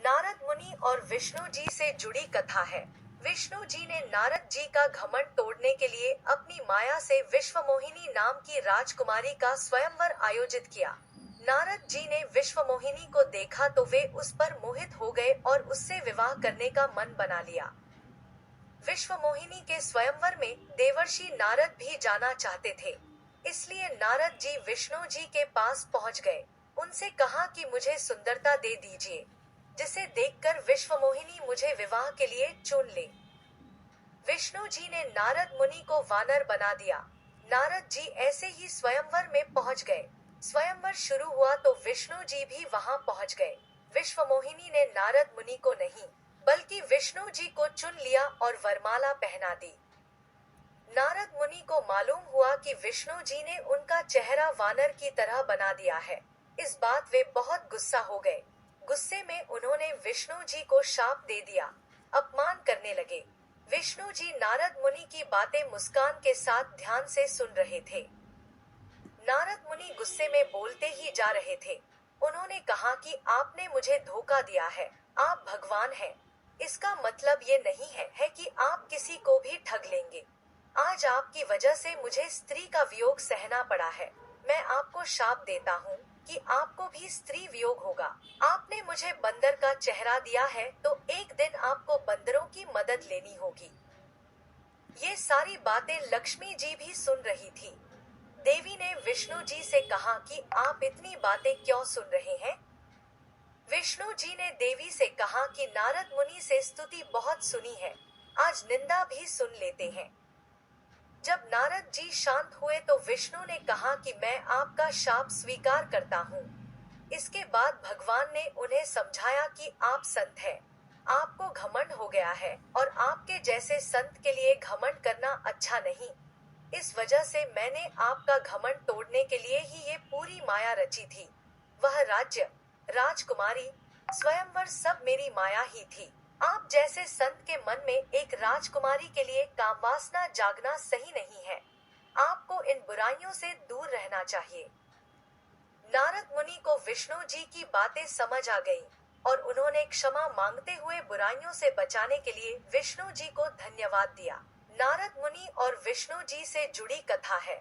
नारद मुनि और विष्णु जी से जुड़ी कथा है। विष्णु जी ने नारद जी का घमंड तोड़ने के लिए अपनी माया से विश्वमोहिनी नाम की राजकुमारी का स्वयंवर आयोजित किया। नारद जी ने विश्वमोहिनी को देखा तो वे उस पर मोहित हो गए और उससे विवाह करने का मन बना लिया। विश्वमोहिनी के स्वयंवर में देवर्षि नारद भी जाना चाहते थे। इसलिए नारद जी विष्णु जी के पास पहुंच गए। उनसे कहा कि मुझे सुंदरता दे दीजिए, जिसे देखकर विश्वमोहिनी मुझे विवाह के लिए चुन ले। विष्णु जी ने नारद मुनि को वानर बना दिया। नारद जी ऐसे ही स्वयंवर में पहुंच गए। स्वयंवर शुरू हुआ तो विष्णु जी भी वहां पहुंच गए। विश्वमोहिनी ने नारद मुनि को नहीं, बल्कि विष्णु जी को चुन लिया और वरमाला पहना दी। नारद मुनि को मालूम हुआ कि विष्णु जी ने उनका चेहरा वानर की तरह बना दिया है। इस बात वे बहुत गुस्सा हो गए। गुस्से में उन्होंने विष्णु जी को शाप दे दिया, अपमान करने लगे। विष्णु जी नारद मुनि की बातें मुस्कान के साथ ध्यान से सुन रहे थे। नारद मुनि गुस्से में बोलते ही जा रहे थे। उन्होंने कहा कि आपने मुझे धोखा दिया है, आप भगवान हैं। इसका मतलब ये नहीं है कि आप किसी को भी ठग लेंगे। आज आपकी वजह से मुझे स्त्री का वियोग सहना पड़ा है। मैं आपको शाप देता हूँ कि आपको भी स्त्री वियोग होगा। आपने मुझे बंदर का चेहरा दिया है तो एक दिन आपको बंदरों की मदद लेनी होगी। ये सारी बातें लक्ष्मी जी भी सुन रही थी। देवी ने विष्णु जी से कहा कि आप इतनी बातें क्यों सुन रहे हैं? विष्णु जी ने देवी से कहा कि नारद मुनि से स्तुति बहुत सुनी है, आज निंदा भी सुन लेते हैं। जब नारद जी शांत हुए तो विष्णु ने कहा कि मैं आपका शाप स्वीकार करता हूँ। इसके बाद भगवान ने उन्हें समझाया कि आप संत हैं। आपको घमंड हो गया है और आपके जैसे संत के लिए घमंड करना अच्छा नहीं। इस वजह से मैंने आपका घमंड तोड़ने के लिए ही ये पूरी माया रची थी। वह राज्य, राजकुमारी, स्वयंवर सब मेरी माया ही थी। आप जैसे संत के मन में एक राजकुमारी के लिए कामवासना जागना सही नहीं है। आपको इन बुराइयों से दूर रहना चाहिए। नारद मुनि को विष्णु जी की बातें समझ आ गईं और उन्होंने क्षमा मांगते हुए बुराइयों से बचाने के लिए विष्णु जी को धन्यवाद दिया। नारद मुनि और विष्णु जी से जुड़ी कथा है।